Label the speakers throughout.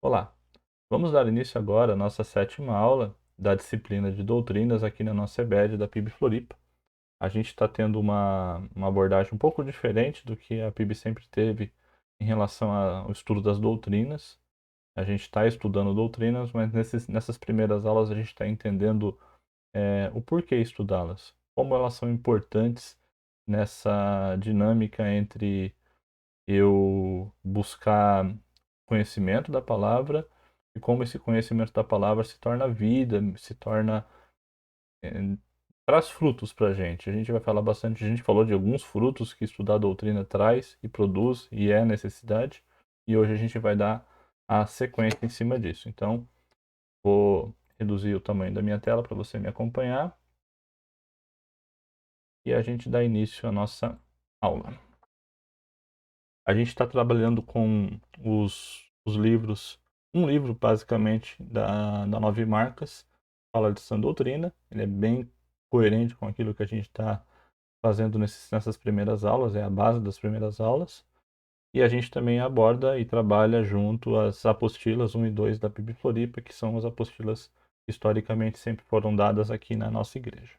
Speaker 1: Olá, vamos dar início agora à nossa sétima aula da disciplina de doutrinas aqui na nossa EBED da PIB Floripa. A gente está tendo uma abordagem um pouco diferente do que a PIB sempre teve em relação ao estudo das doutrinas. A gente está estudando doutrinas, mas nessas primeiras aulas a gente está entendendo o porquê estudá-las, como elas são importantes nessa dinâmica entre eu buscar conhecimento da palavra e como esse conhecimento da palavra se torna vida, se torna, traz frutos para a gente. A gente vai falar bastante, a gente falou de alguns frutos que estudar a doutrina traz e produz e é necessidade, e hoje a gente vai dar a sequência em cima disso. Então, vou reduzir o tamanho da minha tela para você me acompanhar e a gente dá início à nossa aula. A gente está trabalhando com os livros, um livro basicamente da Nove Marcas, fala de sã doutrina, ele é bem coerente com aquilo que a gente está fazendo nessas primeiras aulas, é a base das primeiras aulas, e a gente também aborda e trabalha junto as apostilas 1 e 2 da PIB Floripa, que são as apostilas que historicamente sempre foram dadas aqui na nossa igreja.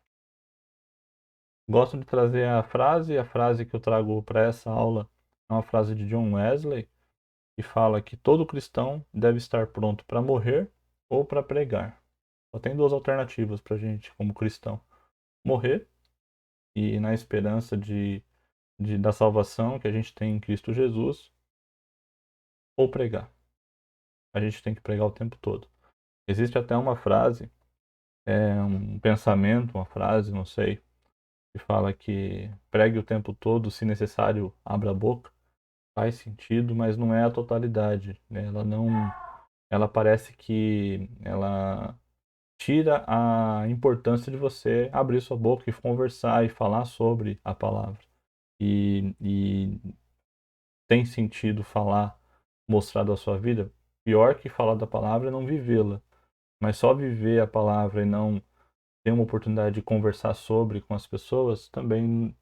Speaker 1: Gosto de trazer a frase que eu trago para essa aula é uma frase de John Wesley, que fala que todo cristão deve estar pronto para morrer ou para pregar. Só tem duas alternativas para a gente como cristão: morrer e na esperança da salvação que a gente tem em Cristo Jesus, ou pregar. A gente tem que pregar o tempo todo. Existe até uma frase, um pensamento, uma frase, não sei, que fala que pregue o tempo todo, se necessário, abra a boca. Faz sentido, mas não é a totalidade, né? Ela parece que ela tira a importância de você abrir sua boca e conversar e falar sobre a palavra. E tem sentido falar, mostrar da sua vida? Pior que falar da palavra é não vivê-la. Mas só viver a palavra e não ter uma oportunidade de conversar sobre com as pessoas também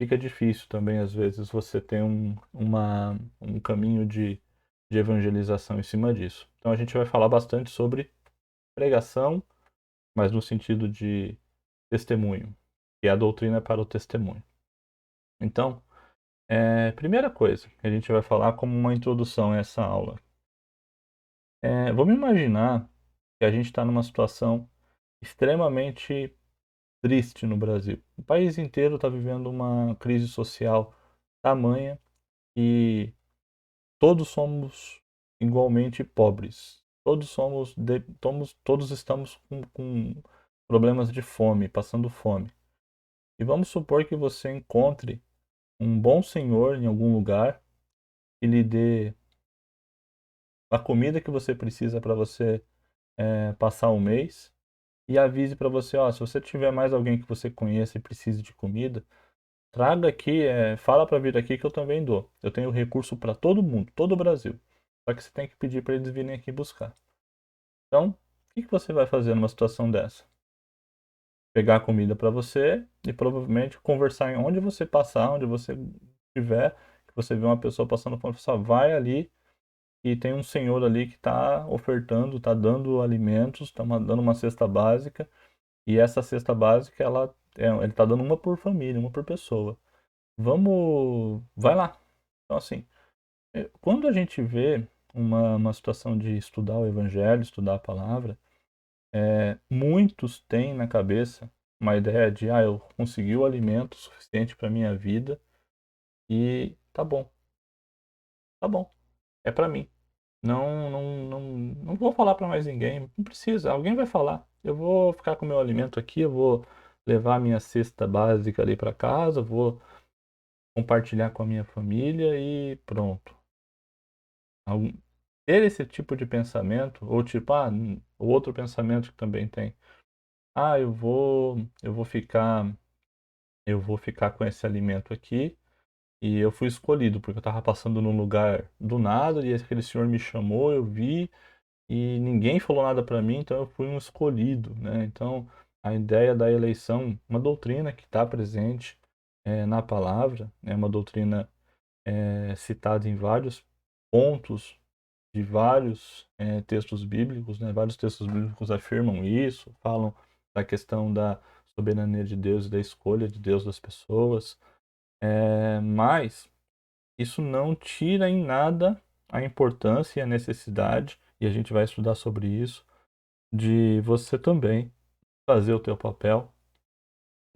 Speaker 1: fica difícil também, às vezes, você ter um caminho de evangelização em cima disso. Então a gente vai falar bastante sobre pregação, mas no sentido de testemunho, que é a doutrina para o testemunho. Então, primeira coisa que a gente vai falar como uma introdução a essa aula. Vamos imaginar que a gente está numa situação extremamente triste no Brasil. O país inteiro está vivendo uma crise social tamanha e todos somos igualmente pobres. Todos estamos com problemas de fome, passando fome. E vamos supor que você encontre um bom senhor em algum lugar que lhe dê a comida que você precisa para você passar o mês e avise para você, ó, se você tiver mais alguém que você conheça e precise de comida, traga aqui, fala para vir aqui que eu também dou. Eu tenho recurso para todo mundo, todo o Brasil. Só que você tem que pedir para eles virem aqui buscar. Então, o que você vai fazer numa situação dessa? Pegar a comida para você e provavelmente conversar em onde você passar, onde você estiver, que você vê uma pessoa passando fome, você só vai ali e tem um senhor ali que está ofertando, está dando alimentos, está dando uma cesta básica, e essa cesta básica, ele está dando uma por família, uma por pessoa. Vai lá. Então, assim, quando a gente vê uma situação de estudar o evangelho, estudar a palavra, muitos têm na cabeça uma ideia de, eu consegui o alimento suficiente para minha vida e tá bom, é para mim. Não vou falar para mais ninguém, não precisa, alguém vai falar. Eu vou ficar com o meu alimento aqui, eu vou levar a minha cesta básica ali para casa, vou compartilhar com a minha família e pronto. Ter esse tipo de pensamento, ou tipo, o outro pensamento que também tem, eu vou ficar com esse alimento aqui e eu fui escolhido, porque eu estava passando num lugar do nada e aquele senhor me chamou, eu vi e ninguém falou nada para mim, então eu fui um escolhido, né? Então, a ideia da eleição, uma doutrina que está presente na palavra, é uma doutrina citada em vários pontos de vários textos bíblicos, né? Vários textos bíblicos afirmam isso, falam da questão da soberania de Deus e da escolha de Deus das pessoas, mas isso não tira em nada a importância e a necessidade, e a gente vai estudar sobre isso, de você também fazer o teu papel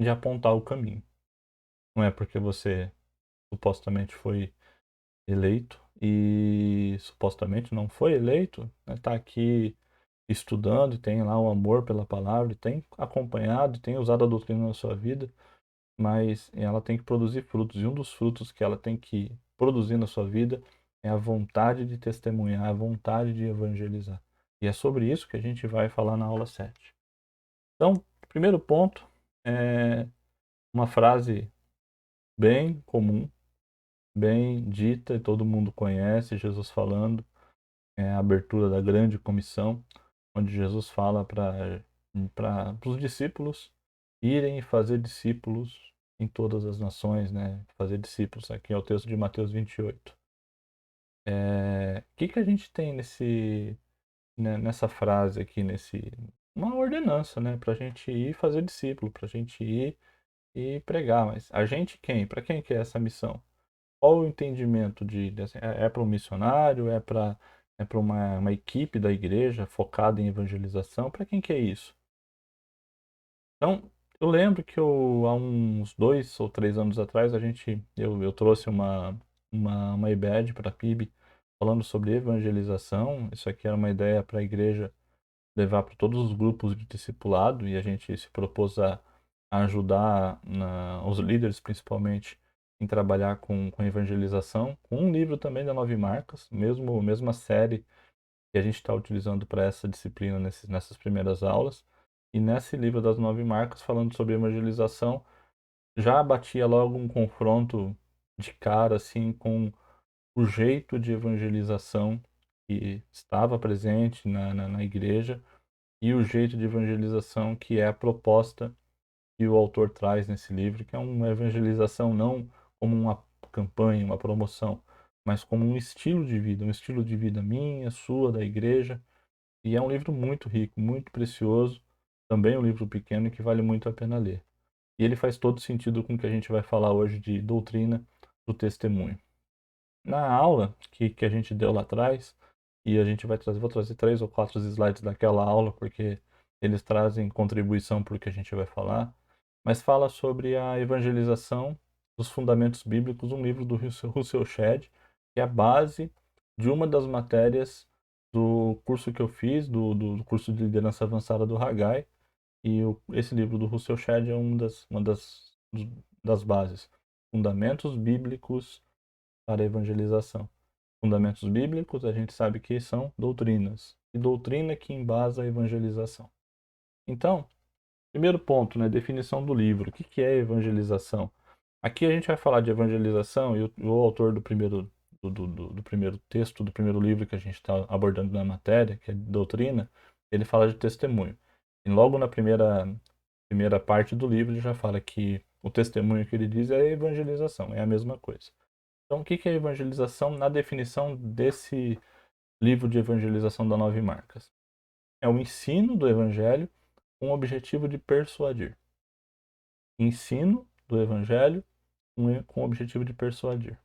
Speaker 1: de apontar o caminho. Não é porque você supostamente foi eleito e supostamente não foi eleito, né? Tá aqui estudando e tem lá o amor pela palavra, e tem acompanhado, e tem usado a doutrina na sua vida, mas ela tem que produzir frutos, e um dos frutos que ela tem que produzir na sua vida é a vontade de testemunhar, a vontade de evangelizar. E é sobre isso que a gente vai falar na aula 7. Então, primeiro ponto é uma frase bem comum, bem dita, e todo mundo conhece, Jesus falando, é a abertura da grande comissão, onde Jesus fala para os discípulos irem e fazer discípulos em todas as nações, né? Fazer discípulos, aqui é o texto de Mateus 28. O que a gente tem nessa frase aqui, uma ordenança, né? Para a gente ir fazer discípulo, para a gente ir e pregar. Mas a gente quem? Para quem que é essa missão? Qual o entendimento assim, para um missionário? É para uma equipe da igreja focada em evangelização? Para quem que é isso? Então, eu lembro que há uns 2 ou 3 anos atrás, eu trouxe uma IBED para a PIB falando sobre evangelização. Isso aqui era uma ideia para a igreja levar para todos os grupos de discipulado, e a gente se propôs a ajudar os líderes, principalmente, em trabalhar com evangelização, com um livro também da Nove Marcas, mesma série que a gente está utilizando para essa disciplina nessas primeiras aulas. E nesse livro das Nove Marcas, falando sobre evangelização, já batia logo um confronto de cara assim com o jeito de evangelização que estava presente na igreja, e o jeito de evangelização que é a proposta que o autor traz nesse livro, que é uma evangelização não como uma campanha, uma promoção, mas como um estilo de vida minha, sua, da igreja. E é um livro muito rico, muito precioso, também um livro pequeno que vale muito a pena ler. E ele faz todo sentido com o que a gente vai falar hoje de doutrina do testemunho. Na aula que a gente deu lá atrás, e a gente vou trazer 3 ou 4 slides daquela aula, porque eles trazem contribuição para o que a gente vai falar, mas fala sobre a evangelização dos fundamentos bíblicos, um livro do Russell Shedd, que é a base de uma das matérias do curso que eu fiz, do curso de liderança avançada do Haggai, e esse livro do Russell Shedd é uma das bases, fundamentos bíblicos para a evangelização. Fundamentos bíblicos, a gente sabe que são doutrinas, e doutrina que embasa a evangelização. Então, primeiro ponto, né, definição do livro. O que é evangelização? Aqui a gente vai falar de evangelização, e o autor do primeiro texto, do primeiro livro que a gente está abordando na matéria, que é doutrina, ele fala de testemunho. E logo na primeira parte do livro ele já fala que o testemunho que ele diz é evangelização, é a mesma coisa. Então, o que é evangelização na definição desse livro de evangelização da Nove Marcas? É o ensino do evangelho com o objetivo de persuadir. Ensino do evangelho com o objetivo de persuadir.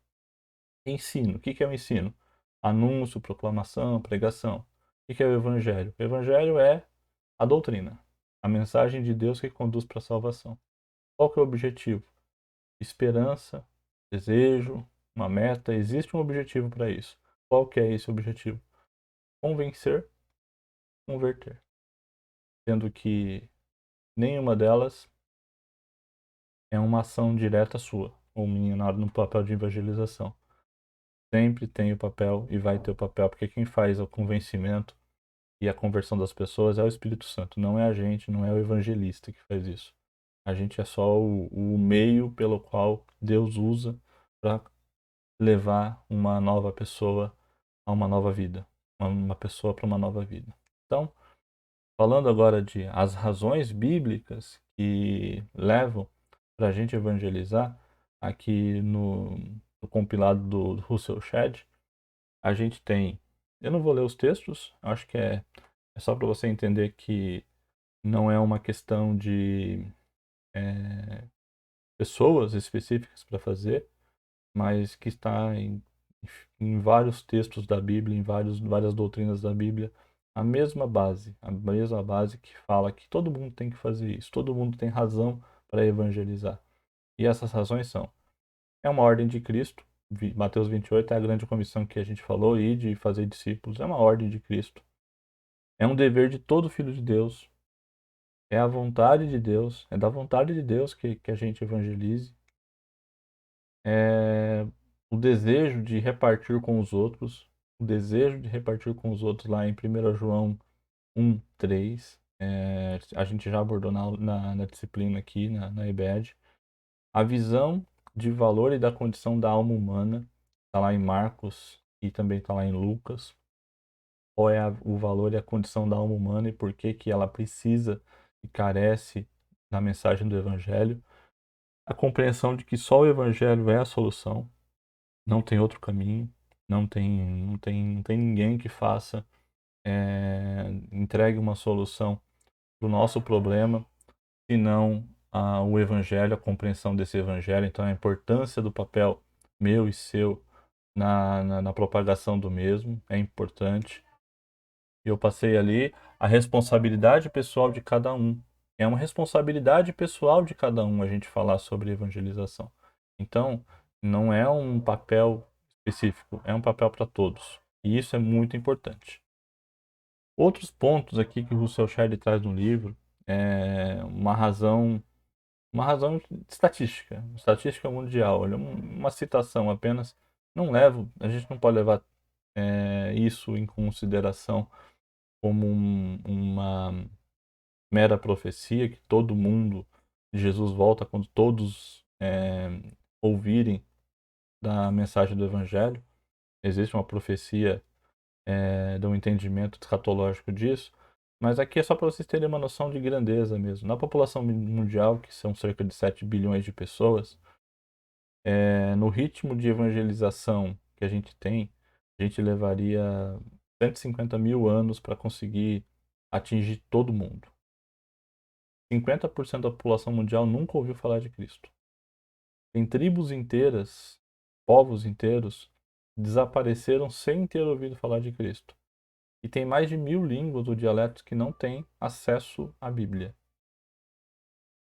Speaker 1: Ensino. O que é o ensino? Anúncio, proclamação, pregação. O que é o evangelho? O evangelho é a doutrina, a mensagem de Deus que conduz para a salvação. Qual que é o objetivo? Esperança, desejo, uma meta. Existe um objetivo para isso. Qual que é esse objetivo? Convencer, converter. Sendo que nenhuma delas é uma ação direta sua, ou minha, no papel de evangelização. Sempre tem o papel e vai ter o papel, porque quem faz o convencimento e a conversão das pessoas é o Espírito Santo, não é a gente, não é o evangelista que faz isso. A gente é só o meio pelo qual Deus usa para levar uma nova pessoa a uma nova vida, uma pessoa para uma nova vida. Então, falando agora de as razões bíblicas que levam para a gente evangelizar, aqui no compilado do Russell Shedd, a gente tem Eu não vou ler os textos, acho que é só para você entender que não é uma questão de pessoas específicas para fazer, mas que está em vários textos da Bíblia, em várias doutrinas da Bíblia, a mesma base que fala que todo mundo tem que fazer isso, todo mundo tem razão para evangelizar. E essas razões são: é uma ordem de Cristo, Mateus 28 é a grande comissão que a gente falou, e de fazer discípulos, é uma ordem de Cristo. É um dever de todo filho de Deus, é a vontade de Deus, é da vontade de Deus que a gente evangelize. É o desejo de repartir com os outros, o desejo de repartir com os outros lá em 1 João 1:3. A gente já abordou na disciplina aqui, na EBED. A visão de valor e da condição da alma humana, está lá em Marcos e também está lá em Lucas. Qual é o valor e a condição da alma humana e por que que ela precisa e carece da mensagem do Evangelho. A compreensão de que só o Evangelho é a solução, não tem outro caminho, não tem ninguém que faça, entregue uma solução para o nosso problema, senão o Evangelho, a compreensão desse Evangelho. Então, a importância do papel meu e seu na propagação do mesmo é importante. Eu passei ali a responsabilidade pessoal de cada um. É uma responsabilidade pessoal de cada um a gente falar sobre evangelização. Então, não é um papel específico, é um papel para todos. E isso é muito importante. Outros pontos aqui que o Russell Shedd traz no livro é uma razão estatística mundial. Olha, uma citação apenas. A gente não pode levar isso em consideração como uma mera profecia, que todo mundo, Jesus volta quando todos ouvirem da mensagem do Evangelho. Existe uma profecia de um entendimento escatológico disso, mas aqui é só para vocês terem uma noção de grandeza mesmo. Na população mundial, que são cerca de 7 bilhões de pessoas, no ritmo de evangelização que a gente tem, a gente levaria 150 mil anos para conseguir atingir todo mundo. 50% da população mundial nunca ouviu falar de Cristo. Tem tribos inteiras, povos inteiros, desapareceram sem ter ouvido falar de Cristo. E tem mais de 1000 línguas ou dialetos que não têm acesso à Bíblia.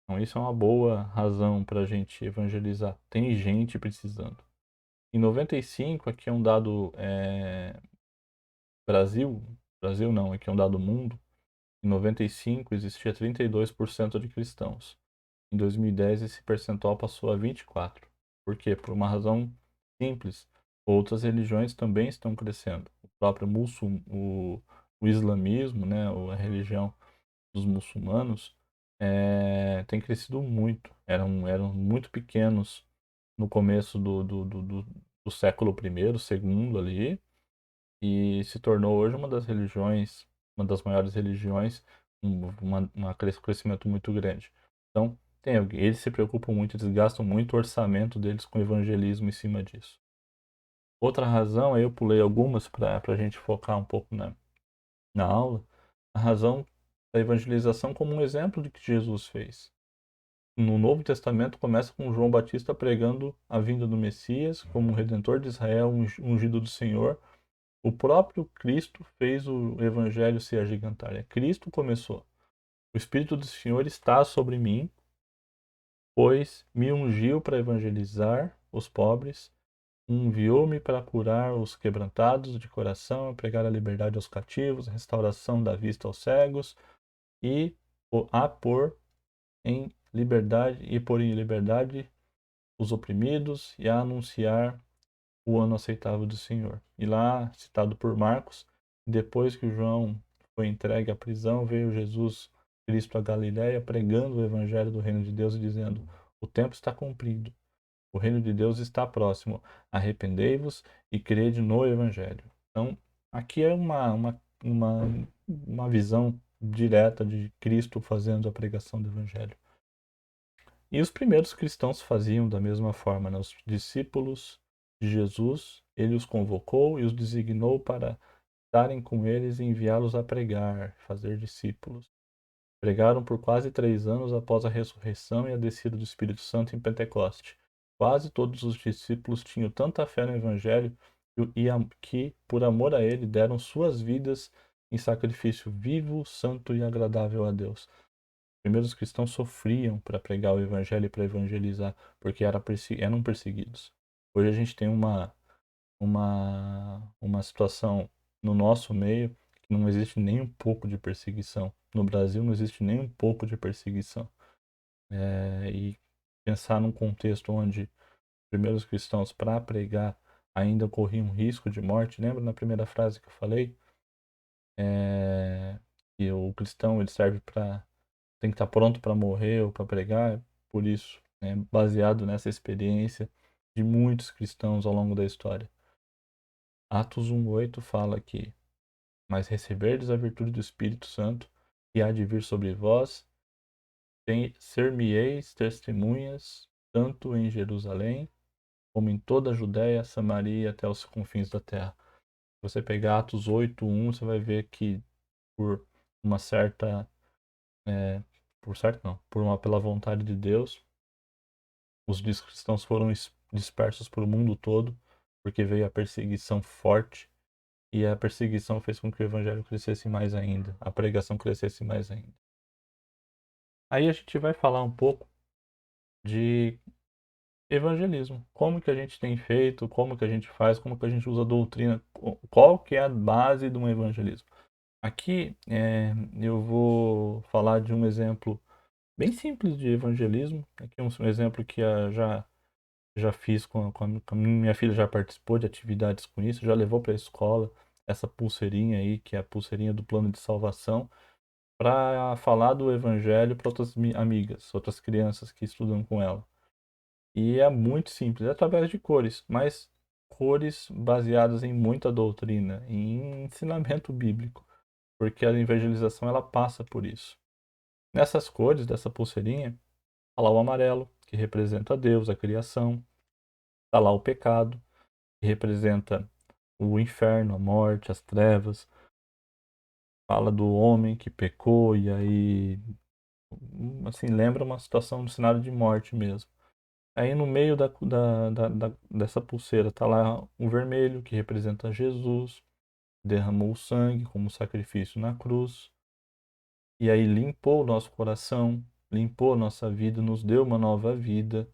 Speaker 1: Então, isso é uma boa razão para a gente evangelizar. Tem gente precisando. Em 95, aqui é um dado Brasil não, aqui é um dado mundo. Em 95 existia 32% de cristãos. Em 2010 esse percentual passou a 24%. Por quê? Por uma razão simples. Outras religiões também estão crescendo. O próprio o islamismo, né, a religião dos muçulmanos, tem crescido muito. Eram muito pequenos no começo do século I, segundo ali, e se tornou hoje uma das religiões, uma das maiores religiões, um crescimento muito grande. Então, eles se preocupam muito, eles gastam muito o orçamento deles com evangelismo em cima disso. Outra razão, aí eu pulei algumas para a gente focar um pouco na aula, a razão da evangelização como um exemplo de que Jesus fez. No Novo Testamento começa com João Batista pregando a vinda do Messias como um redentor de Israel, ungido do Senhor. O próprio Cristo fez o evangelho se agigantar. Cristo começou. O Espírito do Senhor está sobre mim, pois me ungiu para evangelizar os pobres, enviou-me para curar os quebrantados de coração, pregar a liberdade aos cativos, restauração da vista aos cegos e a pôr em liberdade os oprimidos e a anunciar o ano aceitável do Senhor. E lá, citado por Marcos, depois que João foi entregue à prisão, veio Jesus Cristo a Galiléia pregando o evangelho do reino de Deus e dizendo: o tempo está cumprido, o reino de Deus está próximo, arrependei-vos e crede no evangelho. Então, aqui é uma visão direta de Cristo fazendo a pregação do evangelho. E os primeiros cristãos faziam da mesma forma, né? Os discípulos de Jesus, ele os convocou e os designou para estarem com eles e enviá-los a pregar, fazer discípulos. Pregaram por quase 3 anos após a ressurreição e a descida do Espírito Santo em Pentecoste. Quase todos os discípulos tinham tanta fé no Evangelho que, por amor a ele, deram suas vidas em sacrifício vivo, santo e agradável a Deus. Os primeiros cristãos sofriam para pregar o Evangelho e para evangelizar, porque eram perseguidos. Hoje a gente tem uma situação no nosso meio que não existe nem um pouco de perseguição. No Brasil não existe nem um pouco de perseguição. E pensar num contexto onde os primeiros cristãos, para pregar, ainda corriam risco de morte. Lembra na primeira frase que eu falei? Que o cristão ele serve para tem que estar pronto para morrer ou para pregar. Por isso, baseado nessa experiência de muitos cristãos ao longo da história. Atos 1:8 fala que mas receberdes a virtude do Espírito Santo, e há de vir sobre vós, ser-me-eis testemunhas, tanto em Jerusalém, como em toda a Judéia, Samaria e até os confins da terra. Se você pegar Atos 8:1, você vai ver que por uma certa, pela vontade de Deus, os cristãos foram dispersos por o mundo todo, porque veio a perseguição forte, e a perseguição fez com que o evangelho crescesse mais ainda, a pregação crescesse mais ainda. Aí a gente vai falar um pouco de evangelismo. Como que a gente tem feito, como que a gente faz, como que a gente usa a doutrina, qual que é a base de um evangelismo. Aqui eu vou falar de um exemplo bem simples de evangelismo. Aqui é um exemplo que já fiz com a minha filha, já participou de atividades com isso, já levou para a escola essa pulseirinha aí, que é a pulseirinha do plano de salvação, para falar do evangelho para outras amigas, outras crianças que estudam com ela. E é muito simples, é através de cores, mas cores baseadas em muita doutrina, em ensinamento bíblico, porque a evangelização ela passa por isso. Nessas cores dessa pulseirinha, está lá o amarelo, que representa Deus, a criação, está lá o pecado, que representa o inferno, a morte, as trevas, fala do homem que pecou e aí assim lembra uma situação de cenário de morte mesmo. Aí no meio dessa pulseira tá lá o vermelho, que representa Jesus, derramou o sangue como sacrifício na cruz, e aí limpou o nosso coração, limpou a nossa vida, nos deu uma nova vida,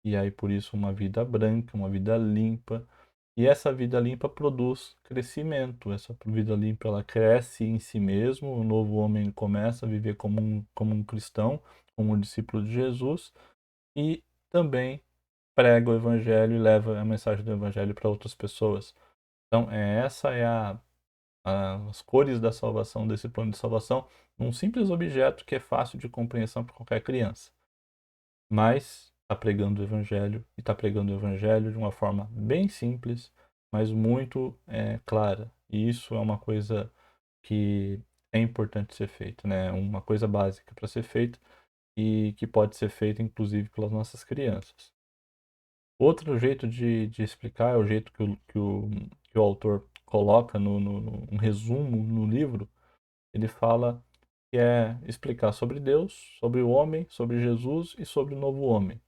Speaker 1: e aí por isso uma vida branca, uma vida limpa. E essa vida limpa produz crescimento, essa vida limpa ela cresce em si mesmo, o novo homem começa a viver como um cristão, como um discípulo de Jesus, e também prega o evangelho e leva a mensagem do evangelho para outras pessoas. Então, essa é as cores da salvação, desse plano de salvação, num simples objeto que é fácil de compreensão para qualquer criança. Mas está pregando o evangelho, e está pregando o evangelho de uma forma bem simples, mas muito clara. E isso é uma coisa que é importante ser feita, né? Uma coisa básica para ser feita e que pode ser feita, inclusive, pelas nossas crianças. Outro jeito de explicar é o jeito que o autor coloca no resumo no livro. Ele fala que é explicar sobre Deus, sobre o homem, sobre Jesus e sobre o novo homem.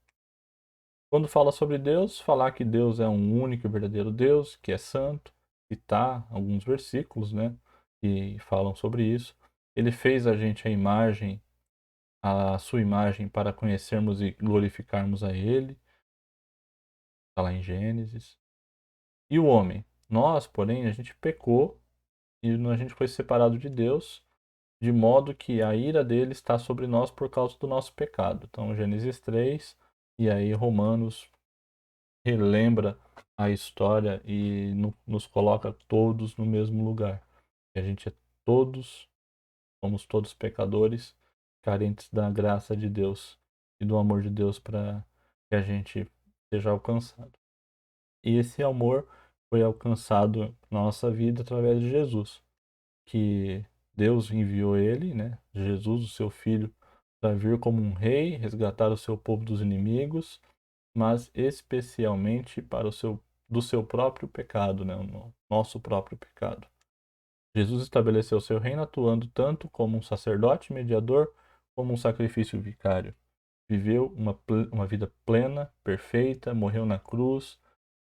Speaker 1: Quando fala sobre Deus, falar que Deus é um único e verdadeiro Deus, que é santo, citar alguns versículos, né, que falam sobre isso. Ele fez a gente a sua imagem, para conhecermos e glorificarmos a Ele. Está lá em Gênesis. E o homem? Nós, porém, a gente pecou e a gente foi separado de Deus, de modo que a ira dele está sobre nós por causa do nosso pecado. Então, Gênesis 3, e aí Romanos relembra a história e nos coloca todos no mesmo lugar. A gente todos, somos todos pecadores, carentes da graça de Deus e do amor de Deus para que a gente seja alcançado. E esse amor foi alcançado na nossa vida através de Jesus, que Deus enviou ele, né, Jesus, o seu filho, para vir como um rei, resgatar o seu povo dos inimigos, mas especialmente do seu próprio pecado, né, o nosso próprio pecado. Jesus estabeleceu seu reino atuando tanto como um sacerdote mediador, como um sacrifício vicário. Viveu uma vida plena, perfeita, morreu na cruz,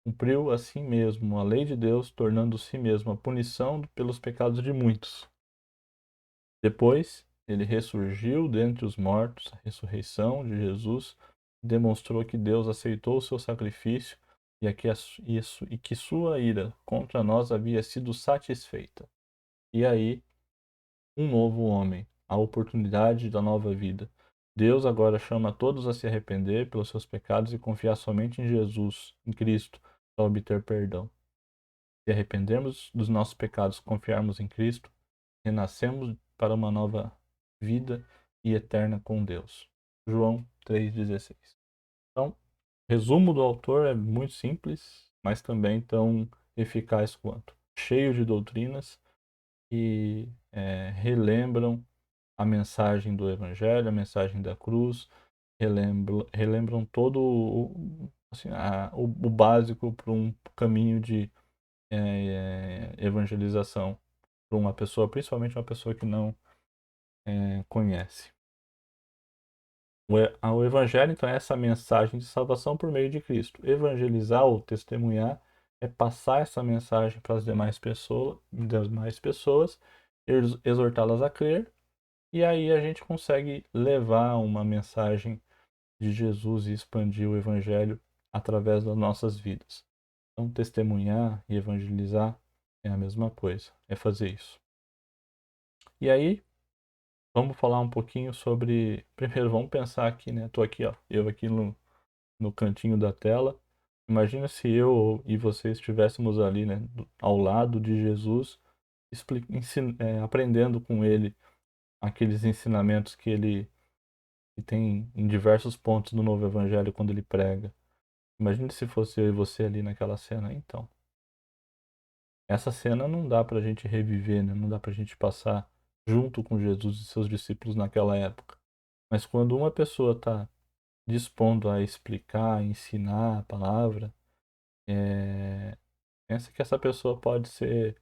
Speaker 1: cumpriu a si mesmo a lei de Deus, tornando si mesmo a punição pelos pecados de muitos. Depois, ele ressurgiu dentre os mortos, a ressurreição de Jesus demonstrou que Deus aceitou o seu sacrifício e que sua ira contra nós havia sido satisfeita. E aí, um novo homem, a oportunidade da nova vida. Deus agora chama todos a se arrepender pelos seus pecados e confiar somente em Jesus, em Cristo, para obter perdão. Se arrependermos dos nossos pecados, confiarmos em Cristo, renascemos para uma nova vida e eterna com Deus. João 3,16. Então, resumo do autor é muito simples, mas também tão eficaz quanto. Cheio de doutrinas que relembram a mensagem do Evangelho, a mensagem da cruz, relembram todo assim, o básico para um caminho de evangelização para uma pessoa, principalmente uma pessoa que não conhece. O Evangelho, então, é essa mensagem de salvação por meio de Cristo. Evangelizar ou testemunhar é passar essa mensagem para as demais pessoas, exortá-las a crer, e aí a gente consegue levar uma mensagem de Jesus e expandir o Evangelho através das nossas vidas. Então, testemunhar e evangelizar é a mesma coisa, é fazer isso. E aí, vamos falar um pouquinho sobre. Primeiro, vamos pensar aqui, né? Tô aqui, ó, eu aqui no cantinho da tela. Imagina se eu e você estivéssemos ali, né, ao lado de Jesus, aprendendo com ele aqueles ensinamentos que tem em diversos pontos do Novo Evangelho quando ele prega. Imagina se fosse eu e você ali naquela cena. Então, essa cena não dá pra gente reviver, né? Não dá pra gente passar junto com Jesus e seus discípulos naquela época. Mas quando uma pessoa está dispondo a explicar, a ensinar a palavra, pensa que essa pessoa pode ser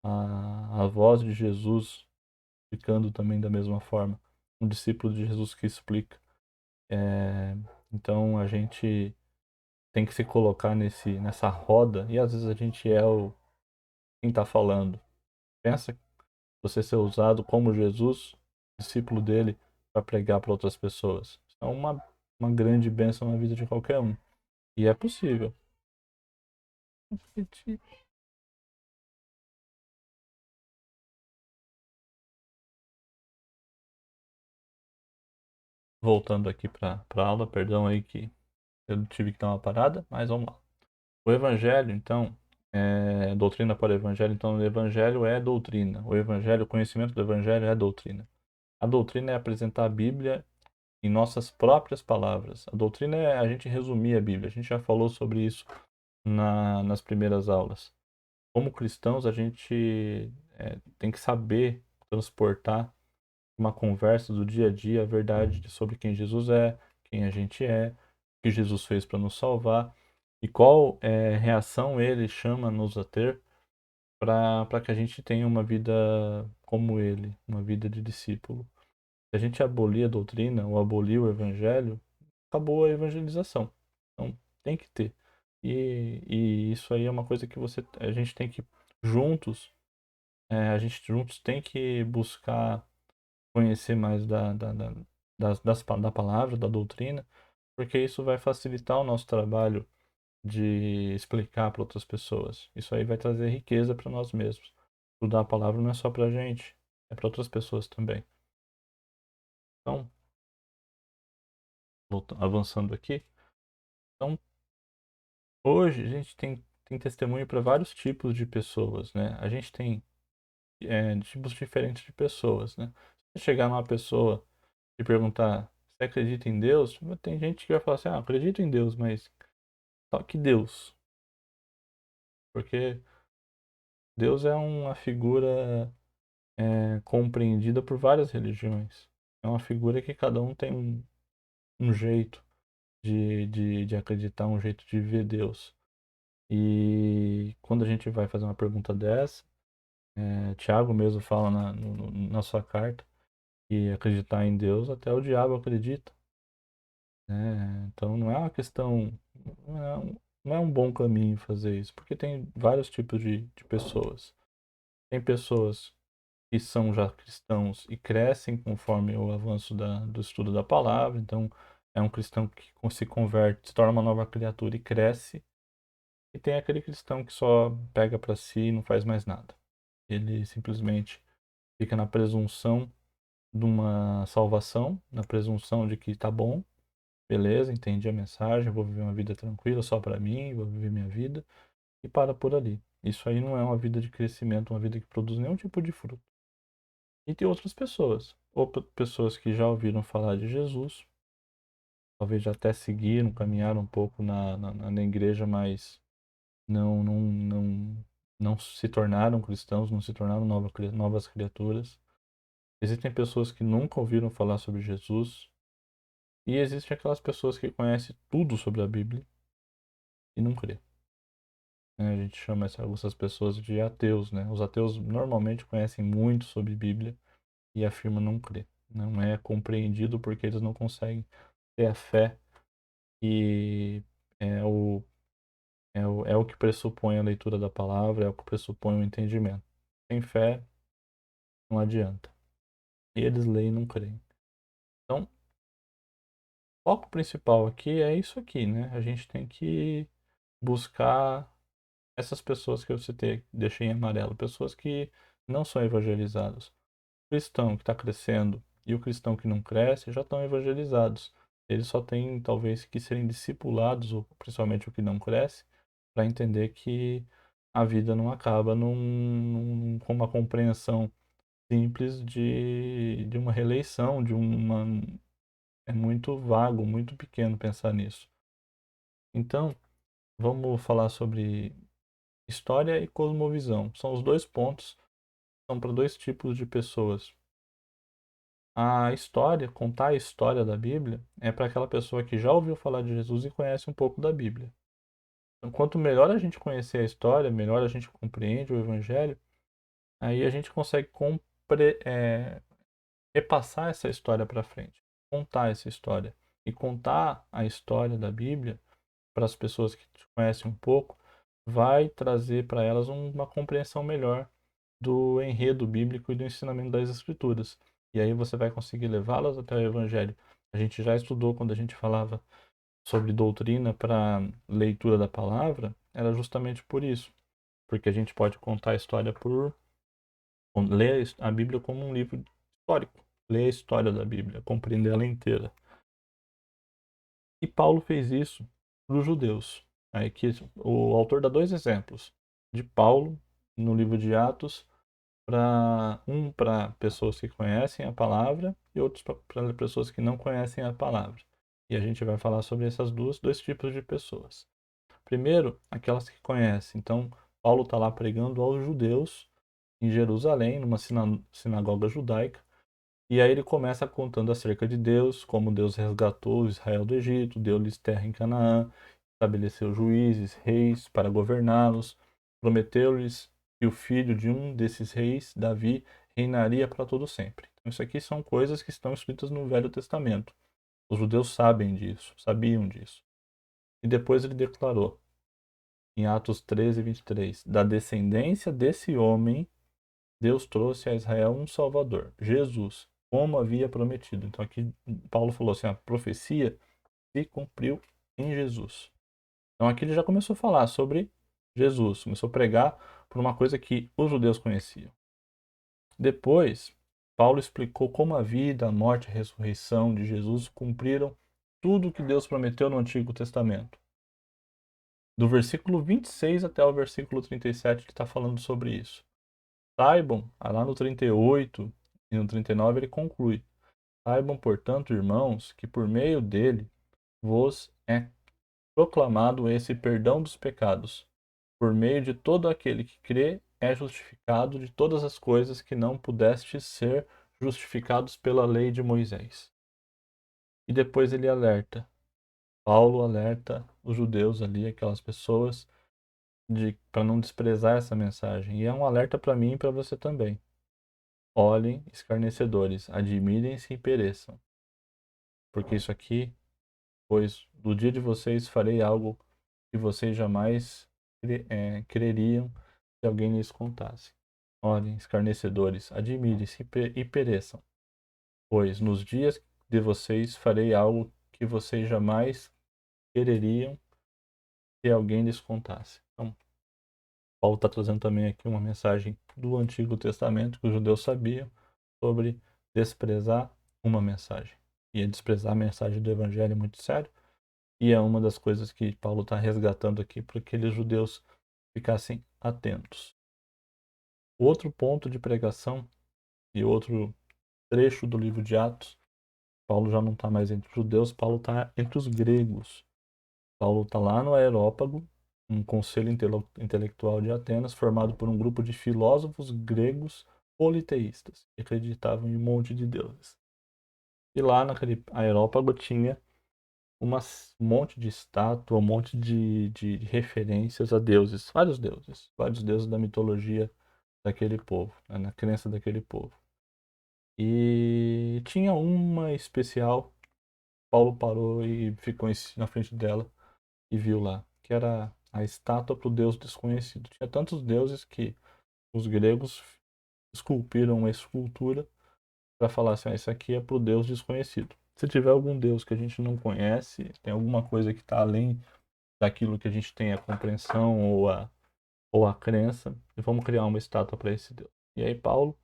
Speaker 1: a voz de Jesus explicando também da mesma forma. Um discípulo de Jesus que explica. É, então a gente tem que se colocar nessa roda e às vezes a gente é quem está falando. Pensa você ser usado como Jesus, discípulo dele, para pregar para outras pessoas. Isso é uma grande bênção na vida de qualquer um. E é possível. Voltando aqui para a aula, perdão aí que eu tive que dar uma parada, mas vamos lá. O Evangelho, então, doutrina para o Evangelho, então o Evangelho é doutrina. O Evangelho, o conhecimento do Evangelho é doutrina. A doutrina é apresentar a Bíblia em nossas próprias palavras. A doutrina é a gente resumir a Bíblia. A gente já falou sobre isso nas primeiras aulas. Como cristãos, a gente tem que saber transportar uma conversa do dia a dia a verdade sobre quem Jesus é, quem a gente é, o que Jesus fez para nos salvar e qual reação ele chama-nos a ter para que a gente tenha uma vida como ele, uma vida de discípulo. Se a gente abolir a doutrina ou abolir o evangelho, acabou a evangelização. Então, tem que ter. E isso aí é uma coisa que a gente tem que, juntos, a gente juntos tem que buscar conhecer mais da palavra, da doutrina, porque isso vai facilitar o nosso trabalho de explicar para outras pessoas. Isso aí vai trazer riqueza para nós mesmos. Estudar a palavra não é só para a gente, é para outras pessoas também. Então, avançando aqui. Então, hoje a gente tem testemunho para vários tipos de pessoas, né? A gente tem tipos diferentes de pessoas, né? Se chegar numa pessoa e perguntar se acredita em Deus, tem gente que vai falar assim, ah, acredito em Deus, mas só que Deus. Porque Deus é uma figura compreendida por várias religiões. É uma figura que cada um tem um jeito de acreditar, um jeito de ver Deus. E quando a gente vai fazer uma pergunta dessa, Tiago mesmo fala na sua carta que acreditar em Deus até o diabo acredita, né? Então não é uma questão, não é um bom caminho fazer isso, porque tem vários tipos de pessoas. Tem pessoas que são já cristãos e crescem conforme o avanço do estudo da palavra, então é um cristão que se converte, se torna uma nova criatura e cresce, e tem aquele cristão que só pega para si e não faz mais nada. Ele simplesmente fica na presunção de uma salvação, na presunção de que tá bom, beleza, entendi a mensagem, vou viver uma vida tranquila só para mim, vou viver minha vida e para por ali. Isso aí não é uma vida de crescimento, uma vida que produz nenhum tipo de fruto. E tem outras pessoas, ou pessoas que já ouviram falar de Jesus, talvez já até seguiram, caminharam um pouco na igreja, mas não se tornaram cristãos, não se tornaram novas criaturas. Existem pessoas que nunca ouviram falar sobre Jesus, e existem aquelas pessoas que conhecem tudo sobre a Bíblia e não crê, né? A gente chama essas pessoas de ateus, né? Os ateus normalmente conhecem muito sobre Bíblia e afirmam não crer. Não é compreendido porque eles não conseguem ter a fé que é o que pressupõe a leitura da palavra, é o que pressupõe o entendimento. Sem fé, não adianta. E eles leem e não creem. Então, o foco principal aqui é isso aqui, né? A gente tem que buscar essas pessoas que eu citei, deixei em amarelo, pessoas que não são evangelizadas. O cristão que está crescendo e o cristão que não cresce já estão evangelizados. Eles só têm, talvez, que serem discipulados, ou principalmente o que não cresce, para entender que a vida não acaba com uma compreensão simples de uma reeleição, de uma. É muito vago, muito pequeno pensar nisso. Então, vamos falar sobre história e cosmovisão. São os dois pontos, são para dois tipos de pessoas. A história, contar a história da Bíblia, é para aquela pessoa que já ouviu falar de Jesus e conhece um pouco da Bíblia. Então, quanto melhor a gente conhecer a história, melhor a gente compreende o Evangelho, aí a gente consegue repassar essa história para frente, contar essa história. E contar a história da Bíblia para as pessoas que te conhecem um pouco, vai trazer para elas uma compreensão melhor do enredo bíblico e do ensinamento das Escrituras. E aí você vai conseguir levá-las até o Evangelho. A gente já estudou quando a gente falava sobre doutrina para leitura da palavra, era justamente por isso. Porque a gente pode contar a história ler a Bíblia como um livro histórico. Ler a história da Bíblia, compreender ela inteira. E Paulo fez isso para os judeus. Aí que o autor dá dois exemplos de Paulo no livro de Atos, para pessoas que conhecem a palavra e outros para pessoas que não conhecem a palavra. E a gente vai falar sobre essas dois tipos de pessoas. Primeiro, aquelas que conhecem. Então, Paulo está lá pregando aos judeus em Jerusalém, numa sinagoga judaica, e aí ele começa contando acerca de Deus, como Deus resgatou Israel do Egito, deu-lhes terra em Canaã, estabeleceu juízes, reis para governá-los, prometeu-lhes que o filho de um desses reis, Davi, reinaria para todo sempre. Então, isso aqui são coisas que estão escritas no Velho Testamento. Os judeus sabem disso, sabiam disso. E depois ele declarou, em Atos 13, 23, da descendência desse homem Deus trouxe a Israel um Salvador, Jesus, como havia prometido. Então aqui Paulo falou assim, a profecia se cumpriu em Jesus. Então aqui ele já começou a falar sobre Jesus, começou a pregar por uma coisa que os judeus conheciam. Depois, Paulo explicou como a vida, a morte e a ressurreição de Jesus cumpriram tudo o que Deus prometeu no Antigo Testamento. Do versículo 26 até o versículo 37 ele está falando sobre isso. Saibam, lá no 38 e no 39 ele conclui: Saibam, portanto, irmãos, que por meio dele vos é proclamado esse perdão dos pecados. Por meio de todo aquele que crê, é justificado de todas as coisas que não pudestes ser justificados pela lei de Moisés. E depois ele alerta. Paulo alerta os judeus ali, aquelas pessoas, para não desprezar essa mensagem. E é um alerta para mim e para você também. Olhem, escarnecedores, admirem-se e pereçam. Porque isso aqui, pois do dia de vocês farei algo que vocês jamais creriam se alguém lhes contasse. Olhem, escarnecedores, admirem-se e pereçam. Pois nos dias de vocês farei algo que vocês jamais quereriam se alguém lhes contasse. Então, Paulo está trazendo também aqui uma mensagem do Antigo Testamento que os judeus sabiam sobre desprezar uma mensagem. E desprezar a mensagem do Evangelho é muito sério. E é uma das coisas que Paulo está resgatando aqui para que aqueles judeus ficassem atentos. O outro ponto de pregação e outro trecho do livro de Atos, Paulo já não está mais entre os judeus, Paulo está entre os gregos. Paulo está lá no Areópago, um conselho intelectual de Atenas, formado por um grupo de filósofos gregos politeístas, que acreditavam em um monte de deuses. E lá naquele Areópago tinha um monte de estátua, um monte de referências a deuses, vários deuses da mitologia daquele povo, né, na crença daquele povo. E tinha uma especial, Paulo parou e ficou na frente dela e viu lá, que era a estátua para o deus desconhecido. Tinha tantos deuses que os gregos esculpiram uma escultura para falar assim, isso aqui é para o deus desconhecido. Se tiver algum deus que a gente não conhece, tem alguma coisa que está além daquilo que a gente tem a compreensão ou a crença, e vamos criar uma estátua para esse deus. E aí Paulo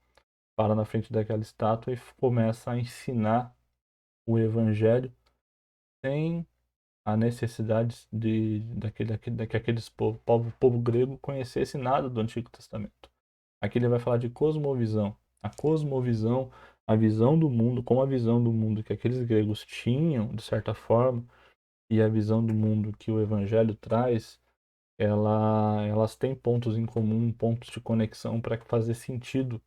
Speaker 1: para na frente daquela estátua e começa a ensinar o evangelho sem a necessidade de que povo grego conhecesse nada do Antigo Testamento. Aqui ele vai falar de cosmovisão. A cosmovisão, a visão do mundo, como a visão do mundo que aqueles gregos tinham, de certa forma, e a visão do mundo que o Evangelho traz, elas têm pontos em comum, pontos de conexão para fazer sentido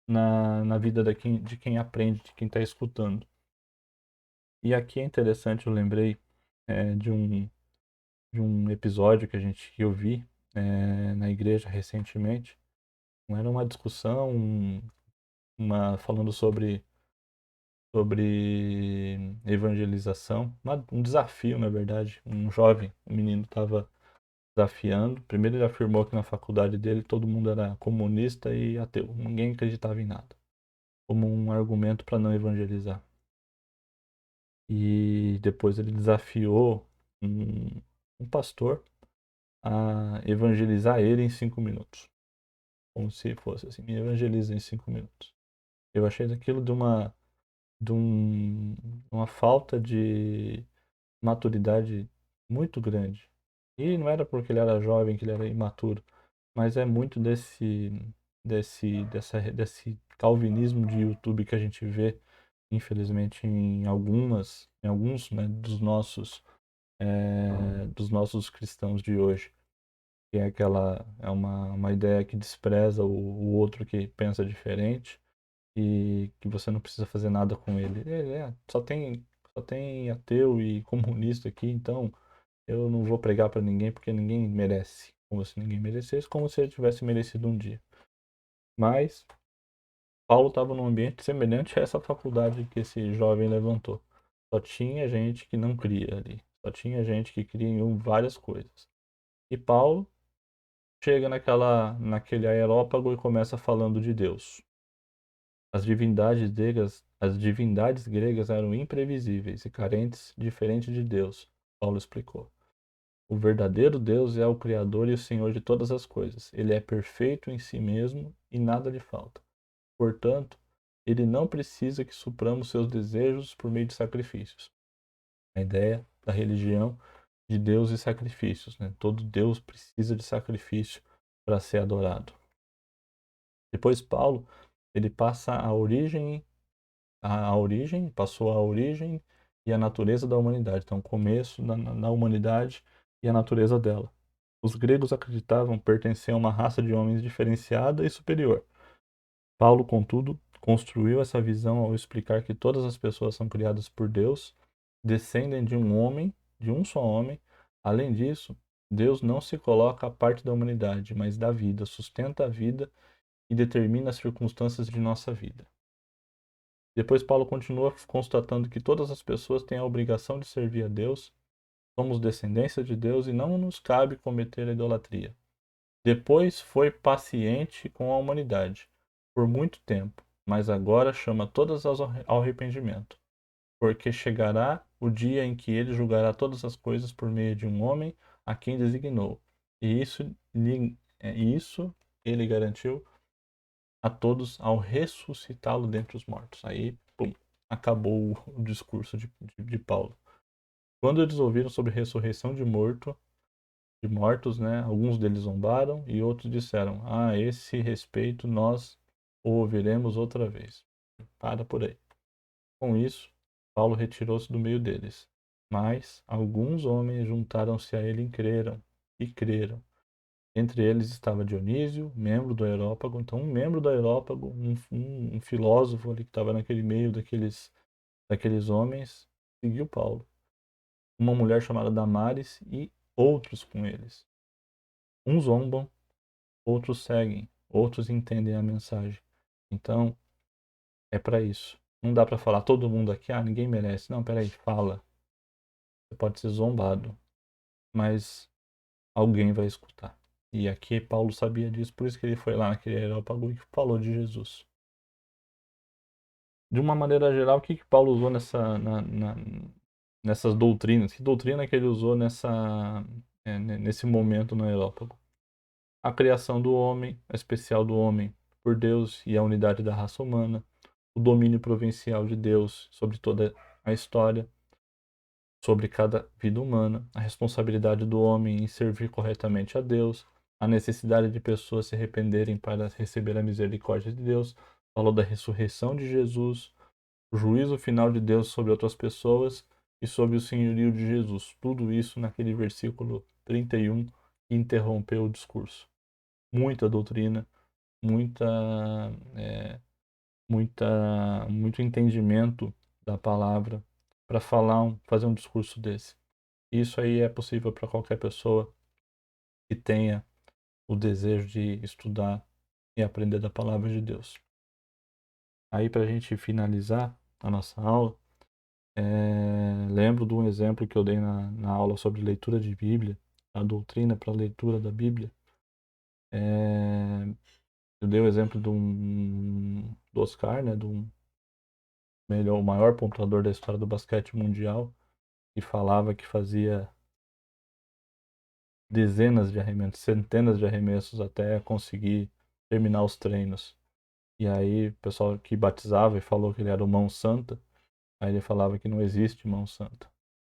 Speaker 1: na vida de quem aprende, de quem está escutando. E aqui é interessante, eu lembrei de um episódio que eu vi na igreja recentemente. Não era uma discussão, falando sobre evangelização, um desafio, na verdade. Um menino estava desafiando. Primeiro ele afirmou que na faculdade dele todo mundo era comunista e ateu, ninguém acreditava em nada, como um argumento para não evangelizar. E depois ele desafiou um pastor a evangelizar ele em 5 minutos. Como se fosse assim, me evangeliza em 5 minutos. Eu achei daquilo uma falta de maturidade muito grande. E não era porque ele era jovem, que ele era imaturo, mas é muito desse calvinismo de YouTube que a gente vê, infelizmente, em alguns, né, dos nossos cristãos de hoje. Que é uma ideia que despreza o outro que pensa diferente e que você não precisa fazer nada com ele. Só tem ateu e comunista aqui, então eu não vou pregar para ninguém porque ninguém merece. Como se ninguém merecesse, como se ele tivesse merecido um dia. Mas Paulo estava num ambiente semelhante a essa faculdade que esse jovem levantou. Só tinha gente que não cria ali. Só tinha gente que cria em várias coisas. E Paulo chega naquele aerópago e começa falando de Deus. As divindades gregas eram imprevisíveis e carentes, diferente de Deus, Paulo explicou. O verdadeiro Deus é o Criador e o Senhor de todas as coisas. Ele é perfeito em si mesmo e nada lhe falta. Portanto, ele não precisa que supramos seus desejos por meio de sacrifícios. A ideia da religião de Deus e sacrifícios, né? Todo Deus precisa de sacrifício para ser adorado. Depois Paulo, ele passa passou a origem e a natureza da humanidade. Então, o começo na humanidade e a natureza dela. Os gregos acreditavam pertencer a uma raça de homens diferenciada e superior. Paulo, contudo, construiu essa visão ao explicar que todas as pessoas são criadas por Deus, descendem de um homem, de um só homem. Além disso, Deus não se coloca à parte da humanidade, mas da vida, sustenta a vida e determina as circunstâncias de nossa vida. Depois Paulo continua constatando que todas as pessoas têm a obrigação de servir a Deus, somos descendência de Deus e não nos cabe cometer a idolatria. Depois foi paciente com a humanidade por muito tempo, mas agora chama todas ao arrependimento, porque chegará o dia em que ele julgará todas as coisas por meio de um homem a quem designou. E isso ele garantiu a todos ao ressuscitá-lo dentre os mortos. Aí, pum, acabou o discurso de Paulo. Quando eles ouviram sobre ressurreição de mortos, né, alguns deles zombaram e outros disseram: a esse respeito nós o ouviremos outra vez. Para por aí. Com isso, Paulo retirou-se do meio deles. Mas alguns homens juntaram-se a ele e creram. Entre eles estava Dionísio, membro do Areópago. Então, um membro do Areópago, um filósofo ali que estava naquele meio daqueles homens, seguiu Paulo. Uma mulher chamada Damares e outros com eles. Uns zombam, outros seguem, outros entendem a mensagem. Então, é para isso. Não dá para falar todo mundo aqui, ninguém merece. Não, peraí, fala. Você pode ser zombado, mas alguém vai escutar. E aqui Paulo sabia disso, por isso que ele foi lá naquele Areópago e falou de Jesus. De uma maneira geral, o que Paulo usou nessas doutrinas? Que doutrina que ele usou nesse momento no Areópago? A criação do homem, a especial do homem por Deus e a unidade da raça humana, o domínio providencial de Deus sobre toda a história, sobre cada vida humana, a responsabilidade do homem em servir corretamente a Deus, a necessidade de pessoas se arrependerem para receber a misericórdia de Deus, falou da ressurreição de Jesus, o juízo final de Deus sobre outras pessoas e sobre o senhorio de Jesus. Tudo isso naquele versículo 31 que interrompeu o discurso. Muita doutrina, muita, é, muito entendimento da palavra para fazer um discurso desse. Isso aí é possível para qualquer pessoa que tenha o desejo de estudar e aprender da palavra de Deus. Aí, para a gente finalizar a nossa aula, lembro de um exemplo que eu dei na aula sobre leitura de Bíblia, a doutrina para a leitura da Bíblia. Eu dei o exemplo do Oscar, né, o maior pontuador da história do basquete mundial, que falava que fazia dezenas de arremessos, centenas de arremessos até conseguir terminar os treinos. E aí o pessoal que batizava e falou que ele era o mão santa, aí ele falava que não existe mão santa.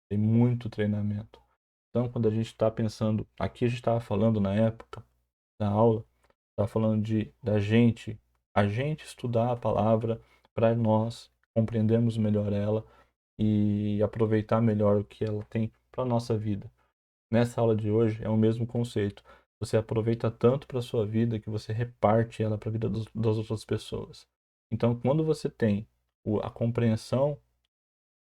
Speaker 1: Tem muito treinamento. Então, quando a gente está pensando, aqui a gente estava falando na época da aula, estava falando a gente estudar a palavra para nós compreendermos melhor ela e aproveitar melhor o que ela tem para a nossa vida. Nessa aula de hoje é o mesmo conceito. Você aproveita tanto para a sua vida que você reparte ela para a vida das outras pessoas. Então, quando você tem a compreensão,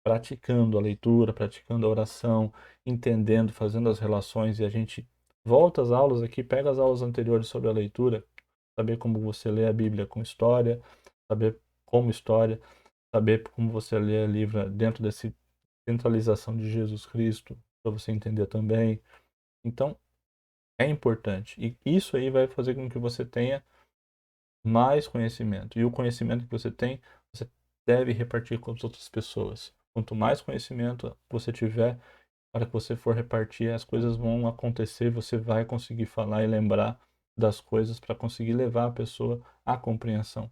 Speaker 1: praticando a leitura, praticando a oração, entendendo, fazendo as relações, e a gente volta às aulas aqui, pega as aulas anteriores sobre a leitura, saber como você lê a Bíblia com história, saber como história, saber como você lê a livro dentro dessa centralização de Jesus Cristo, para você entender também. Então, é importante. E isso aí vai fazer com que você tenha mais conhecimento. E o conhecimento que você tem, você deve repartir com as outras pessoas. Quanto mais conhecimento você tiver, para que você for repartir, as coisas vão acontecer, você vai conseguir falar e lembrar das coisas para conseguir levar a pessoa à compreensão.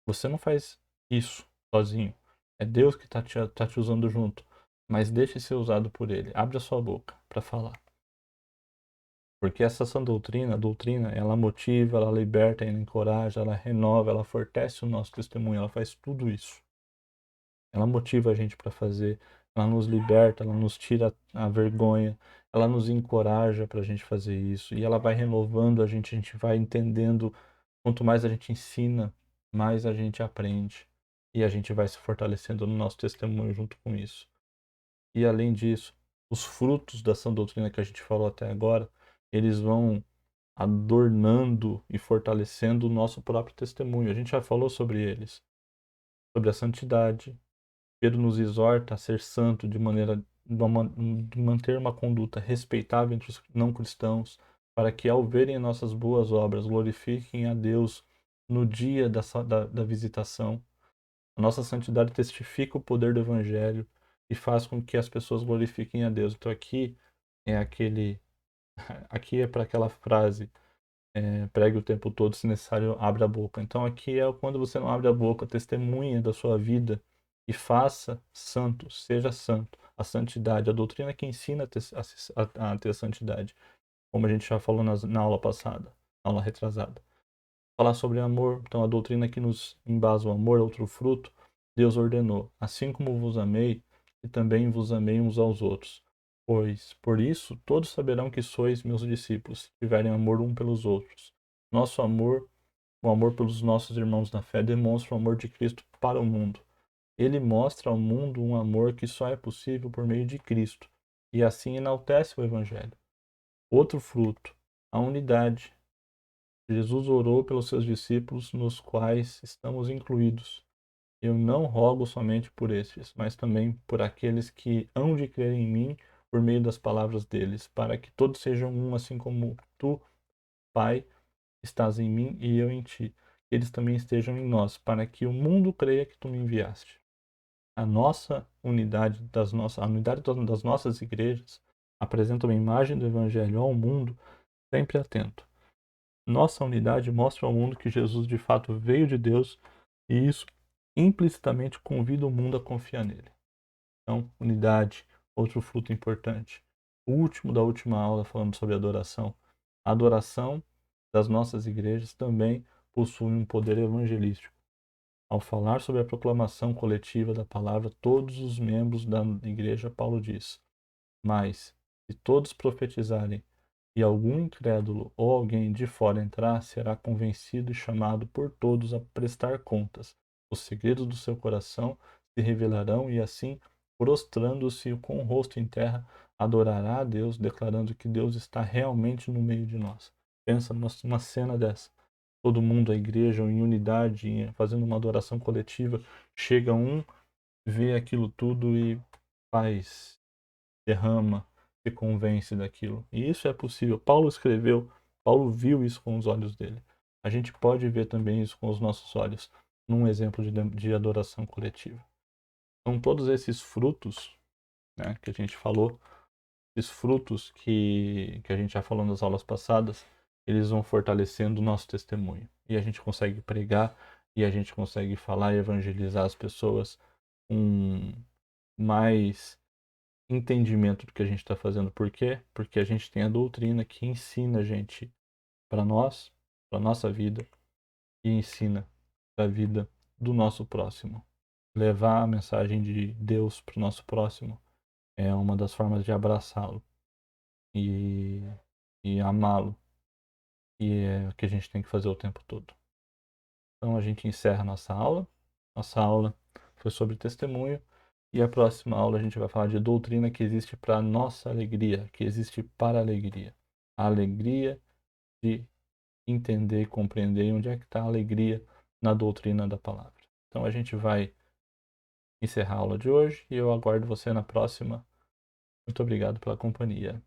Speaker 1: Você não faz isso sozinho. É Deus que tá te usando junto. Mas deixe ser usado por Ele. Abre a sua boca para falar. Porque essa sã doutrina, ela motiva, ela liberta, ela encoraja, ela renova, ela fortalece o nosso testemunho, ela faz tudo isso. Ela motiva a gente para fazer, ela nos liberta, ela nos tira a vergonha, ela nos encoraja para a gente fazer isso. E ela vai renovando a gente vai entendendo. Quanto mais a gente ensina, mais a gente aprende. E a gente vai se fortalecendo no nosso testemunho junto com isso. E além disso, os frutos da sã doutrina que a gente falou até agora, eles vão adornando e fortalecendo o nosso próprio testemunho. A gente já falou sobre eles, sobre a santidade. Pedro nos exorta a ser santo de manter uma conduta respeitável entre os não cristãos, para que ao verem nossas boas obras glorifiquem a Deus no dia da visitação. A nossa santidade testifica o poder do Evangelho e faz com que as pessoas glorifiquem a Deus. Então é aquele, aqui é para aquela frase, pregue o tempo todo, se necessário, abre a boca. Então aqui é quando você não abre a boca, testemunha da sua vida e faça santo, seja santo. A santidade, a doutrina que ensina a ter santidade, como a gente já falou na aula passada, na aula retrasada. Falar sobre amor, então a doutrina que nos embasa o amor, outro fruto, Deus ordenou, assim como vos amei, e também vos amei uns aos outros. Pois, por isso, todos saberão que sois meus discípulos, se tiverem amor um pelos outros. Nosso amor, o amor pelos nossos irmãos na fé, demonstra o amor de Cristo para o mundo. Ele mostra ao mundo um amor que só é possível por meio de Cristo, e assim enaltece o Evangelho. Outro fruto, a unidade. Jesus orou pelos seus discípulos, nos quais estamos incluídos. Eu não rogo somente por estes, mas também por aqueles que hão de crer em mim por meio das palavras deles, para que todos sejam um, assim como tu, Pai, estás em mim e eu em ti. Eles também estejam em nós, para que o mundo creia que tu me enviaste. A nossa unidade a unidade das nossas igrejas apresenta uma imagem do evangelho ao mundo sempre atento. Nossa unidade mostra ao mundo que Jesus de fato veio de Deus e isso implicitamente convida o mundo a confiar nele. Então, unidade, outro fruto importante. O último da última aula falando sobre adoração. A adoração das nossas igrejas também possui um poder evangelístico. Ao falar sobre a proclamação coletiva da palavra, todos os membros da igreja, Paulo diz: Mas, se todos profetizarem e algum incrédulo ou alguém de fora entrar, será convencido e chamado por todos a prestar contas. Os segredos do seu coração se revelarão e assim, prostrando-se com o rosto em terra, adorará a Deus, declarando que Deus está realmente no meio de nós. Pensa numa cena dessa. Todo mundo, a igreja, em unidade, fazendo uma adoração coletiva, chega um, vê aquilo tudo e faz, derrama, se convence daquilo. E isso é possível. Paulo escreveu, Paulo viu isso com os olhos dele. A gente pode ver também isso com os nossos olhos, num exemplo de adoração coletiva. Então, todos esses frutos, né, que a gente falou, esses frutos que a gente já falou nas aulas passadas, eles vão fortalecendo o nosso testemunho. E a gente consegue pregar, e a gente consegue falar e evangelizar as pessoas com mais entendimento do que a gente está fazendo. Por quê? Porque a gente tem a doutrina que ensina a gente para nós, para nossa vida, e ensina para a vida do nosso próximo. Levar a mensagem de Deus para o nosso próximo é uma das formas de abraçá-lo e, e amá-lo. E é o que a gente tem que fazer o tempo todo. Então a gente encerra nossa aula. Nossa aula foi sobre testemunho. E a próxima aula a gente vai falar de doutrina que existe para nossa alegria, que existe para a alegria. A alegria de entender e compreender onde é que está a alegria na doutrina da palavra. Então a gente vai encerrar a aula de hoje e eu aguardo você na próxima. Muito obrigado pela companhia.